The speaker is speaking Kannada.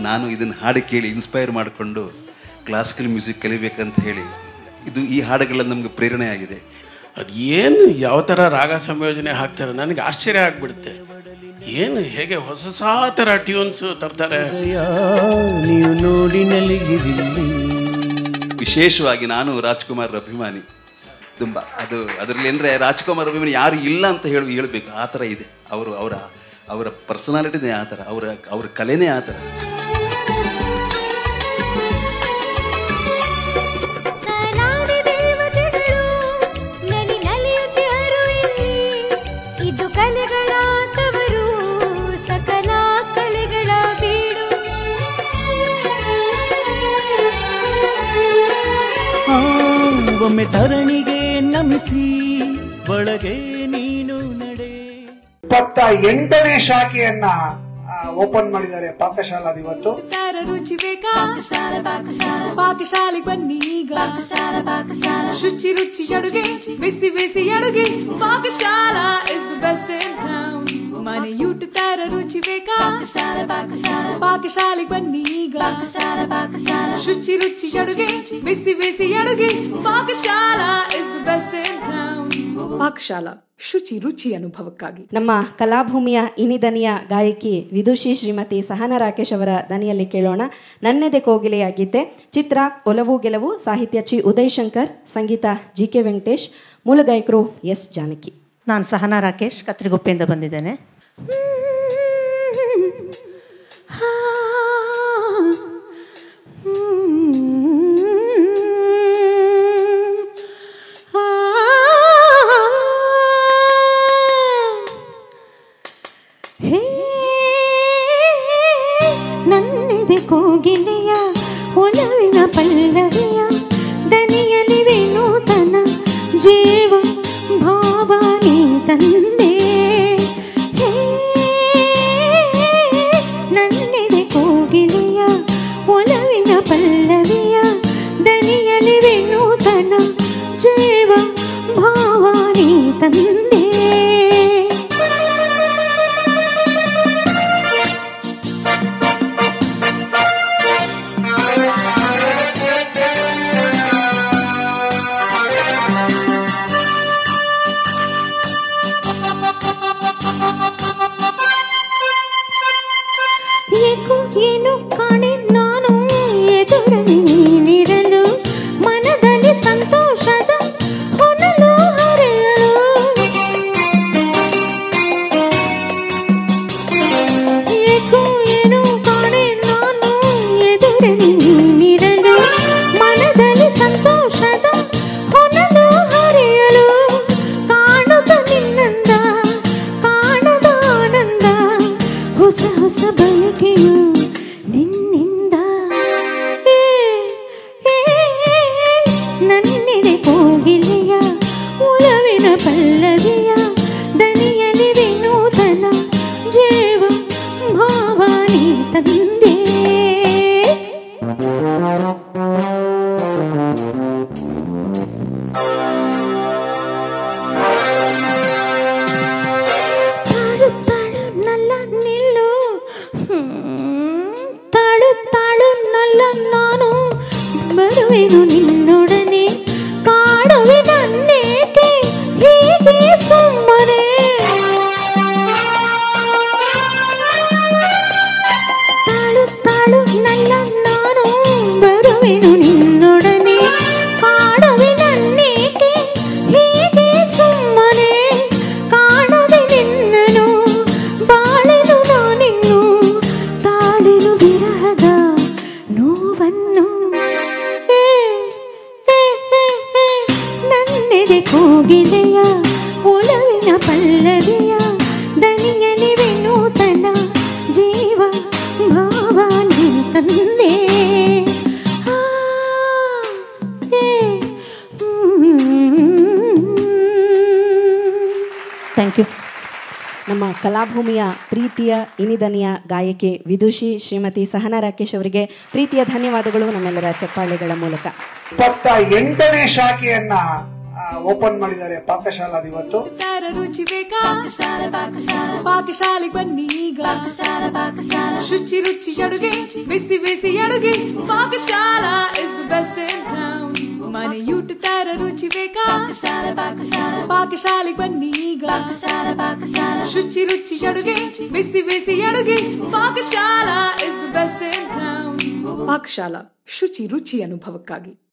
ನಾನು ಇದನ್ನು ಹಾಡು ಕೇಳಿ ಇನ್ಸ್ಪೈರ್ ಮಾಡಿಕೊಂಡು ಕ್ಲಾಸಿಕಲ್ ಮ್ಯೂಸಿಕ್ ಕಲಿಬೇಕಂತ ಹೇಳಿ ಈ ಹಾಡುಗಳೆಲ್ಲ ನಮಗೆ ಪ್ರೇರಣೆ ಆಗಿದೆ. ಅದು ಏನು ಯಾವ ಥರ ರಾಗ ಸಂಯೋಜನೆ ಹಾಕ್ತಾರೆ ನನಗೆ ಆಶ್ಚರ್ಯ ಆಗಿಬಿಡುತ್ತೆ. ಏನು ಹೇಗೆ ಹೊಸ ಹೊಸ ಥರ ಟ್ಯೂನ್ಸ್ ತರ್ತಾರೆ. ನೀವು ನೋಡಿ ವಿಶೇಷವಾಗಿ ನಾನು ರಾಜ್ಕುಮಾರ್ ಅಭಿಮಾನಿ ತುಂಬ. ಅದರಲ್ಲಿ ಅಂದರೆ ರಾಜ್ಕುಮಾರ್ ಅಭಿಮಾನಿ ಯಾರು ಇಲ್ಲ ಅಂತ ಹೇಳಬೇಕು, ಆ ಥರ ಇದೆ. ಅವರ ಪರ್ಸನಾಲಿಟಿನೇ ಆ ಥರ, ಅವರ ಕಲೆನೇ ಆ ಥರ. ಒಮ್ಮೆ ಧರಣಿಗೆ ನಮಿಸಿ ಒಳಗೆ ನೀನು ನಡೆ. 28ನೇ ಶಾಖೆಯನ್ನ ಓಪನ್ ಮಾಡಿದ್ದಾರೆ ಪಾಕಶಾಲಾ. ಇವತ್ತು ರುಚಿ ಬೇಕಾ ಪಾಕಶಾಲೆಗೆ ಬನ್ನಿ ಈಗ. ಶುಚಿ ರುಚಿ ಅಡುಗೆ, ಬಿಸಿ ಬಿಸಿ ಅಡುಗೆ. Pakashala is the best in town. ಮನೆಯೂಟ ತರ ರುಚಿ ಬೇಕಾ ಪಾಕಶಾಲೆಗೆ ಬನ್ನಿ ಈಗ. ಶುಚಿ ರುಚಿ ಅಡುಗೆ, ಬಿಸಿ ಬಿಸಿ ಅಡುಗೆ. Pakashala is the best in town. Pakashala ಶುಚಿ ರುಚಿ ಅನುಭವಕ್ಕಾಗಿ. ನಮ್ಮ ಕಲಾಭೂಮಿಯ ಇನಿದನಿಯ ಗಾಯಕಿ ವಿದುಷಿ ಶ್ರೀಮತಿ ಸಹನಾ ರಾಕೇಶ್ ಅವರ ದನಿಯಲ್ಲಿ ಕೇಳೋಣ ನನ್ನೆದೆ ಕೋಗಿಲೆಯಾಗಿದ್ದೆ. ಚಿತ್ರ ಒಲವು ಗೆಲುವು. ಸಾಹಿತ್ಯ ಚಿ ಉದಯ್ ಶಂಕರ್, ಸಂಗೀತ GK ವೆಂಕಟೇಶ್, ಮೂಲ ಗಾಯಕರು S ಜಾನಕಿ. ನಾನು ಸಹನಾ ರಾಕೇಶ್, ಕತ್ರಿಗುಪ್ಪೆಯಿಂದ ಬಂದಿದ್ದೇನೆ. ನನ್ನೆದೆ ಕೋಗಿಲೆಯ ಒಲವಿನ ಪಲ್ಲವಿಯ ದನಿಯಲಿ ವಿನೂತನ ಜೀವ ಭಾವ ನೀ ತಂದೆ. ನನ್ನೆದೆ ಕೋಗಿಲೆಯ ಒಲವಿನ ಪಲ್ಲವಿಯ ದನಿಯಲಿ ವಿನೂತನ ಜೀವ ಭಾವ ನೀ ತಂದೆ. ಏನು ಕಾಣೆ ನಾನು ಎದುರಲ್ಲಿ ನೀನಿರಲು, ಮನದಲ್ಲಿ ಸಂತೋಷದ ಹೊನಲು ಹರಿಯಲು. ಏಕೋ ಏನು ಕಾಣೆ ನಾನು ಎದುರಲ್ಲಿ ನೀನಿರಲು, ಮನದಲ್ಲಿ ಸಂತೋಷದ ಹೊನಲು ಹರಿಯಲು. ಕಾಣುತ್ತ ನಿನ್ನಂದ ಕಾಣದ ಆನಂದ, ಹೊಸ ಹೊಸ ಬಯಕೆಯು ನಿನ್ನಿಂದ. ನನ್ನೆದೆ ಕೋಗಿಲೆಯ ಒಲವಿನ ಪಲ್ಲವಿಯ ದನಿಯಲಿ ವಿನೂತನ ಜೀವ ಭಾವ ನೀ ತಂದೆ. ತಾಳು ನಲ್ಲ ನಿಲ್ಲು, ತಾಳು ನಲ್ಲ ನಾನು ಬರುವೆನು ನಿನ್ನೊಡನೆ. ಕಾಡುವೆ ನನ್ನೇಕೆ ಹೀಗೆ ಸುಮ್ಮನೆ. ತಾಳು ನಲ್ಲ ನಾನು ಬರುವೆನು ನಿನ್ನೊಡನೆ. ಕಾಡುವೆ ನನ್ನೇಕೆ ಹೀಗೆ ಸುಮ್ಮನೆ. ಕಾಣದೆ ನಿನ್ನನು ಬಾಳೆನು ನಾನಿನ್ನು, ತಾಳೆನು ವಿರಹದ ನೋವನ್ನು. ನನ್ನೆದೆ ಕೋಗಿಲೆಯ ಒಲವಿನ ಪಲ್ಲವಿಯ ದನಿಯಲಿ ವಿನೂತನ ಜೀವ ಭಾವ ನೀ ತಂದೆ. Thank you. ನಮ್ಮ ಕಲಾಭೂಮಿಯ ಪ್ರೀತಿಯ ಇನಿದನಿಯ ಗಾಯಕಿ ವಿದುಷಿ ಶ್ರೀಮತಿ ಸಹನಾ ರಾಕೇಶ್ ಅವರಿಗೆ ಪ್ರೀತಿಯ ಧನ್ಯವಾದಗಳು ನಮ್ಮೆಲ್ಲರ ಚಪ್ಪಾಳೆಗಳ ಮೂಲಕ. 28ನೇ ಶಾಖೆಯನ್ನ ಓಪನ್ ಮಾಡಿದ್ದಾರೆ ಪಾಕಶಾಲಾ ಇವತ್ತು. ರುಚಿ ಬೇಕಾ ಪಾಕಶಾಲೆಗೆ ಬನ್ನಿ ಈಗ. ಶುಚಿ ರುಚಿ ಅಡುಗೆ ಬಿಸಿ ಬಿಸಿ ಅಡುಗೆ Pakashala is the best in town. ಮನೆಯೂಟ ತರ ರುಚಿ ಬೇಕಾ ಪಾಕಶಾಲೆಗೆ ಬನ್ನಿ ಈಗ. ಶುಚಿ ರುಚಿ ಅಡುಗೆ ಬಿಸಿ ಬಿಸಿ ಅಡುಗೆ Pakashala is the best in town. Pakashala ಶುಚಿ ರುಚಿ ಅನುಭವಕ್ಕಾಗಿ.